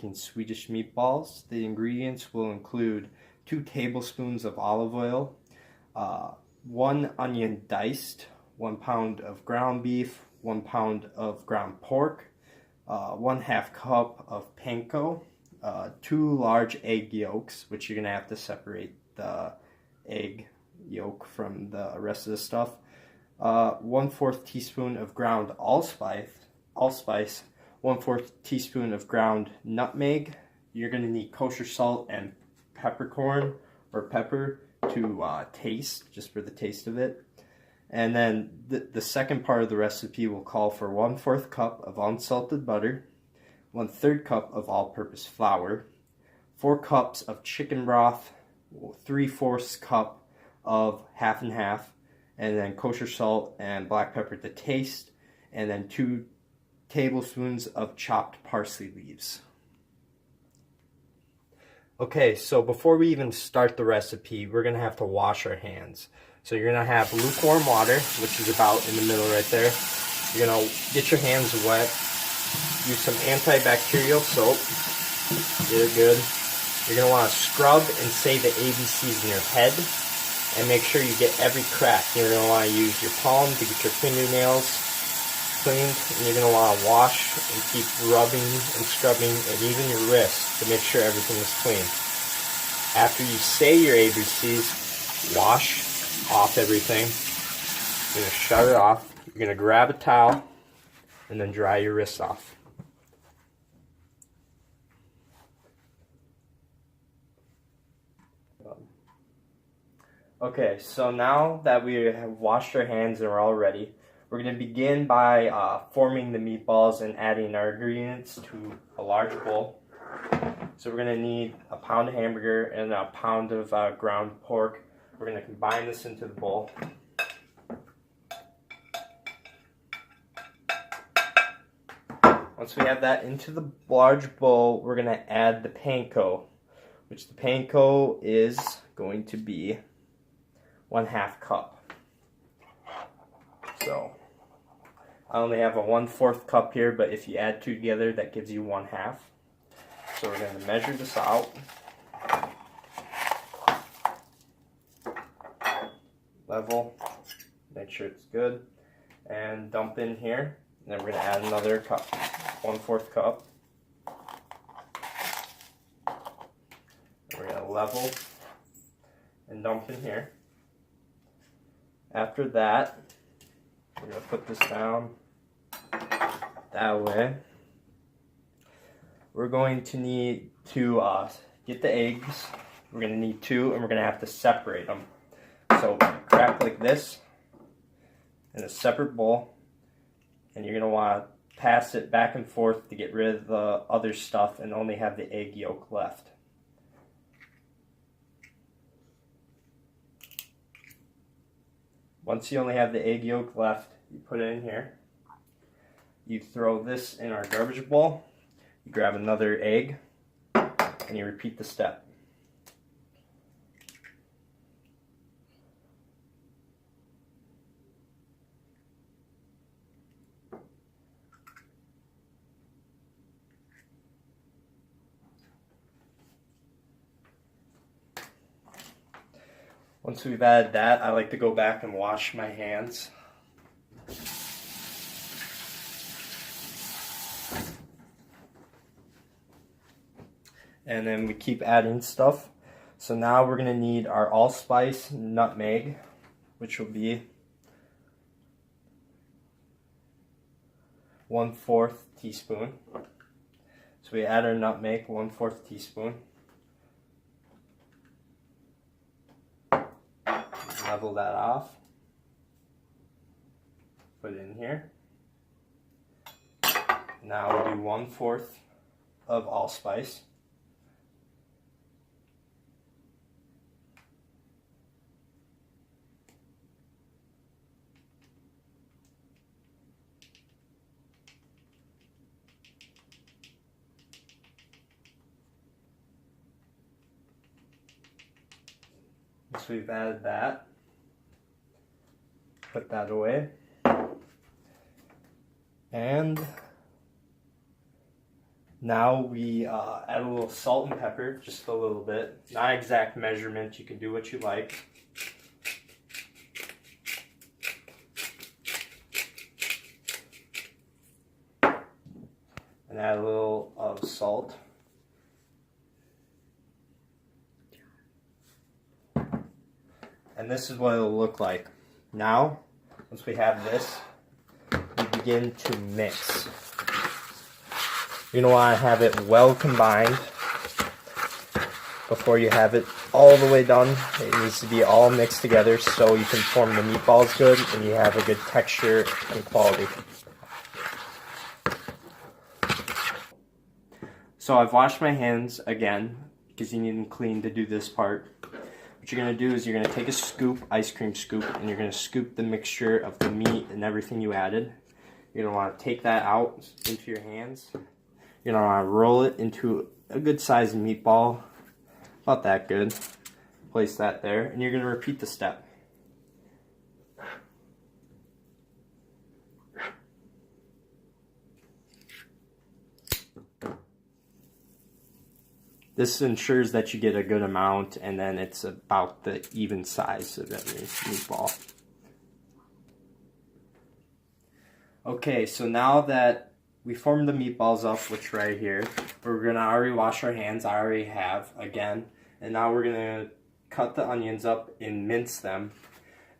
making Swedish meatballs. The ingredients will include 2 tablespoons of olive oil, 1 onion diced, 1 pound of ground beef, 1 pound of ground pork, 1/2 cup of panko, 2 large egg yolks, which you're going to have to separate the egg yolk from the rest of the stuff, 1/4 teaspoon of ground allspice, 1/4 teaspoon of ground nutmeg. You're going to need kosher salt and peppercorn or pepper to taste, just for the taste of it. And then the second part of the recipe will call for 1/4 cup of unsalted butter, 1/3 cup of all-purpose flour, 4 cups of chicken broth, 3/4 cup of half and half, and then kosher salt and black pepper to taste, and then 2 tablespoons of chopped parsley leaves. Okay, so before we even start the recipe, we're going to have to wash our hands. So you're going to have lukewarm water, which is about in the middle right there. You're going to get your hands wet. Use some antibacterial soap. Get it good. You're going to want to scrub and say the ABCs in your head. And make sure you get every crack. You're going to want to use your palm to get your fingernails cleaned. And you're going to want to wash and keep rubbing and scrubbing, and even your wrist, to make sure everything is clean. After you say your ABCs, wash off everything. You're going to shut it off. You're going to grab a towel and then dry your wrists off. Okay, so now that we have washed our hands and we're all ready, we're going to begin by forming the meatballs and adding our ingredients to a large bowl. So we're going to need a pound of hamburger and a pound of ground pork. We're going to combine this into the bowl. Once we have that into the large bowl, we're going to add the panko, which the panko is going to be 1/2 cup. So I only have a 1/4 cup here, but if you add 2 together, that gives you 1/2. So we're going to measure this out. Level, make sure it's good, and dump in here. And then we're going to add another cup, 1/4 cup. We're going to level and dump in here. After that, we're going to put this down that way. We're going to need to get the eggs. We're going to need 2, and we're going to have to separate them. So crack like this in a separate bowl, and you're going to want to pass it back and forth to get rid of the other stuff and only have the egg yolk left. Once you only have the egg yolk left, you put it in here. You throw this in our garbage bowl. You grab another egg, and you repeat the step. Once we've added that, I like to go back and wash my hands. And then we keep adding stuff. So now we're going to need our allspice nutmeg, which will be 1/4 teaspoon. So we add our nutmeg, 1/4 teaspoon. Level that off. Put it in here. Now we'll do 1/4 of allspice. Once we've added that, put that away. Now we add a little salt and pepper, just a little bit. Not exact measurement, you can do what you like. And add a little of salt. And this is what it'll look like. Now, once we have this, we begin to mix. You're going to want to have it well combined before you have it all the way done. It needs to be all mixed together so you can form the meatballs good and you have a good texture and quality. So I've washed my hands again because you need them clean to do this part. What you're going to do is you're going to take a scoop, ice cream scoop, and you're going to scoop the mixture of the meat and everything you added. You're going to want to take that out into your hands. You're going to want to roll it into a good sized meatball, about that good. Place that there, and you're going to repeat the step. This ensures that you get a good amount, and then it's about the even size of every meatball. Okay, so now that we formed the meatballs up, which right here, we're going to already wash our hands. I already have, again. And now we're going to cut the onions up and mince them.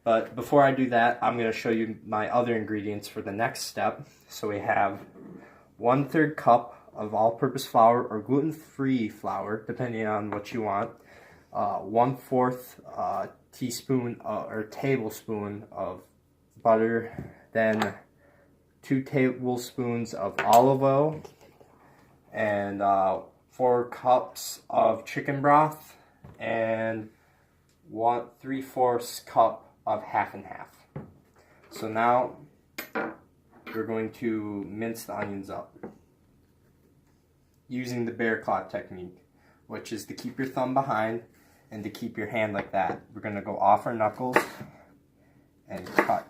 But before I do that, I'm going to show you my other ingredients for the next step. So we have 1/3 cup of all-purpose flour or gluten-free flour, depending on what you want. 1/4 teaspoon or tablespoon of butter. Then 2 tablespoons of olive oil, and 4 cups of chicken broth, and 3/4 cup of half and half. So now we're going to mince the onions up using the bear claw technique, which is to keep your thumb behind and to keep your hand like that. We're going to go off our knuckles and cut.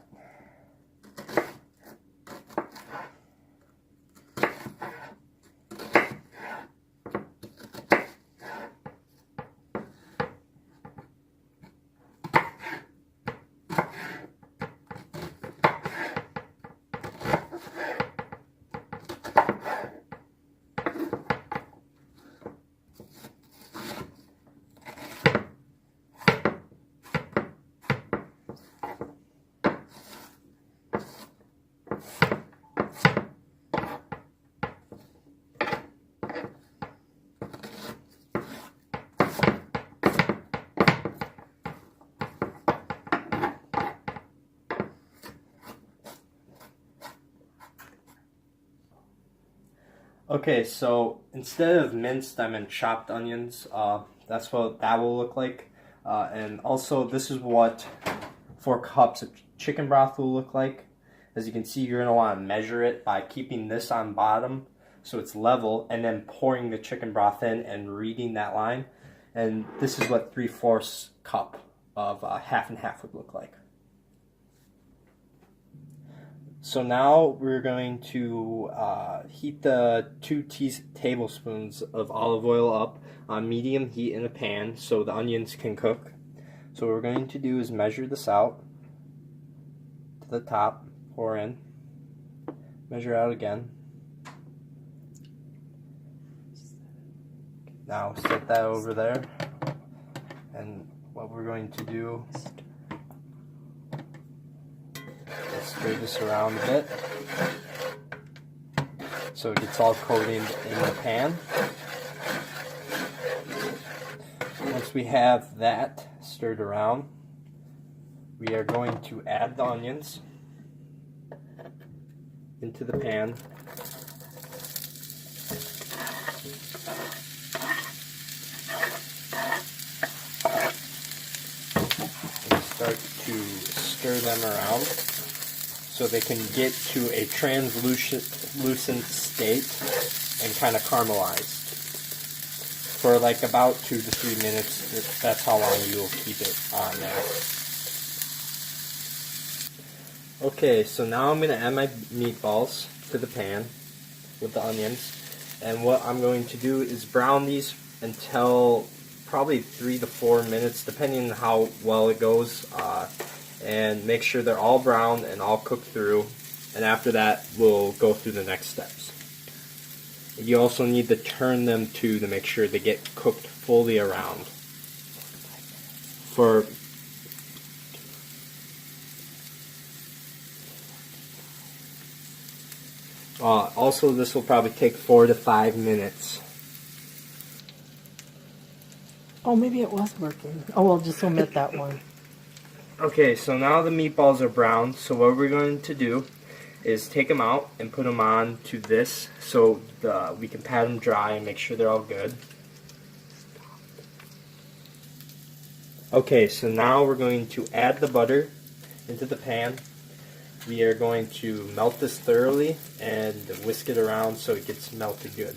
Okay, so instead of minced, I meant chopped onions. That's what that will look like. And also, this is what 4 cups of chicken broth will look like. As you can see, you're going to want to measure it by keeping this on bottom so it's level, and then pouring the chicken broth in and reading that line. And this is what 3/4 cup of half and half would look like. So now we're going to heat the 2 tablespoons of olive oil up on medium heat in a pan so the onions can cook. So what we're going to do is measure this out to the top, pour in, measure out again. Now set that over there, and what we're going to do is stir this around a bit so it gets all coated in the pan. Once we have that stirred around, we are going to add the onions into the pan. And start to stir them around so they can get to a translucent state and kind of caramelized. For like about 2 to 3 minutes, that's how long you'll keep it on there. Okay, so now I'm going to add my meatballs to the pan with the onions. And what I'm going to do is brown these until probably 3 to 4 minutes, depending on how well it goes, and make sure they're all brown and all cooked through. And after that, we'll go through the next steps. You also need to turn them to make sure they get cooked fully around. Also, this will probably take 4 to 5 minutes. Oh, maybe it was working. Oh, we'll just omit that one. Okay, so now the meatballs are brown, so what we're going to do is take them out and put them on to this so we can pat them dry and make sure they're all good. Okay, so now we're going to add the butter into the pan. We are going to melt this thoroughly and whisk it around so it gets melted good.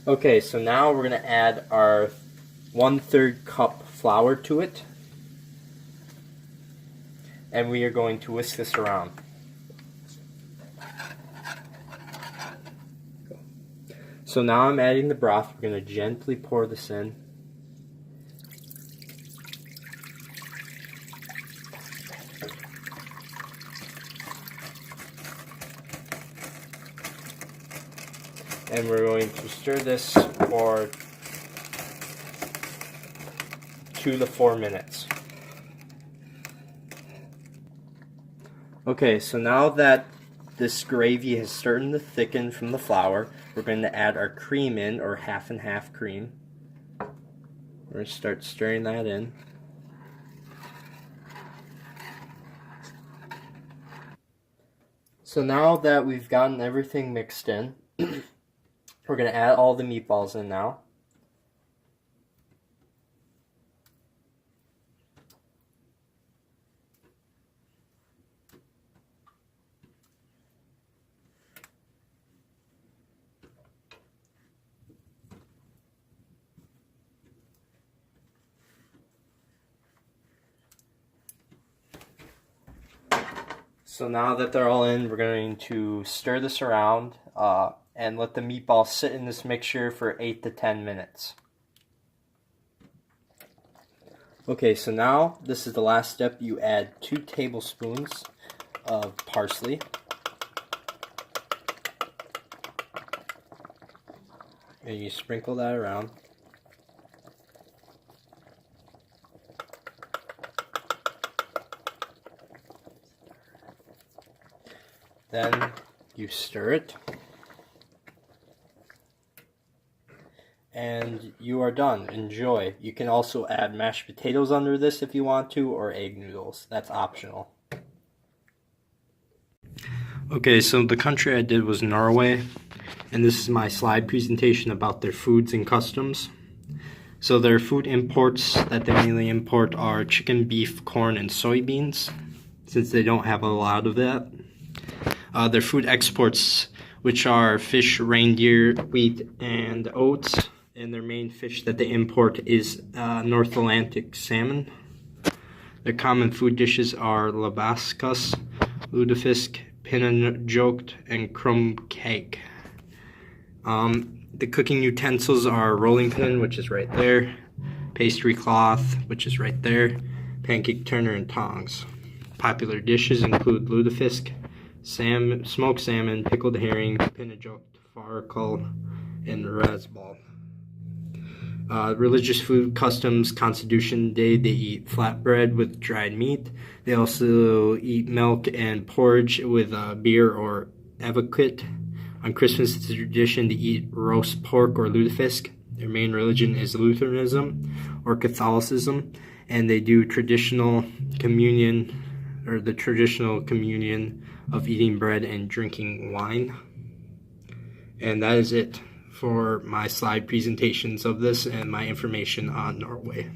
Okay, so now we're going to add our 1/3 cup flour to it. And we are going to whisk this around. So now I'm adding the broth. We're going to gently pour this in. And we're going to stir this for 2 to 4 minutes. Okay, so now that this gravy has started to thicken from the flour, we're going to add our cream in, or half and half cream. We're going to start stirring that in. So now that we've gotten everything mixed in, we're going to add all the meatballs in now. So now that they're all in, we're going to stir this around and let the meatballs sit in this mixture for 8 to 10 minutes. Okay, so now this is the last step. You add 2 tablespoons of parsley. And you sprinkle that around. Then you stir it. And you are done. Enjoy. You can also add mashed potatoes under this if you want to, or egg noodles. That's optional. Okay, so the country I did was Norway, and this is my slide presentation about their foods and customs. So their food imports that they mainly import are chicken, beef, corn, and soybeans, since they don't have a lot of that. Their food exports, which are fish, reindeer, wheat, and oats. And their main fish that they import is North Atlantic salmon. Their common food dishes are labaskas, lutefisk, pinnejoked, and krumkake. The cooking utensils are rolling pin, which is right there, pastry cloth, which is right there, pancake turner, and tongs. Popular dishes include lutefisk, smoked salmon, pickled herring, pinnejoked, farkle, and rasbal. Religious food customs: Constitution Day, they eat flatbread with dried meat. They also eat milk and porridge with beer or avocet. On Christmas, it's a tradition to eat roast pork or lutefisk. Their main religion is Lutheranism or Catholicism, and they do traditional communion, or the traditional communion of eating bread and drinking wine. And that is it for my slide presentations of this and my information on Norway.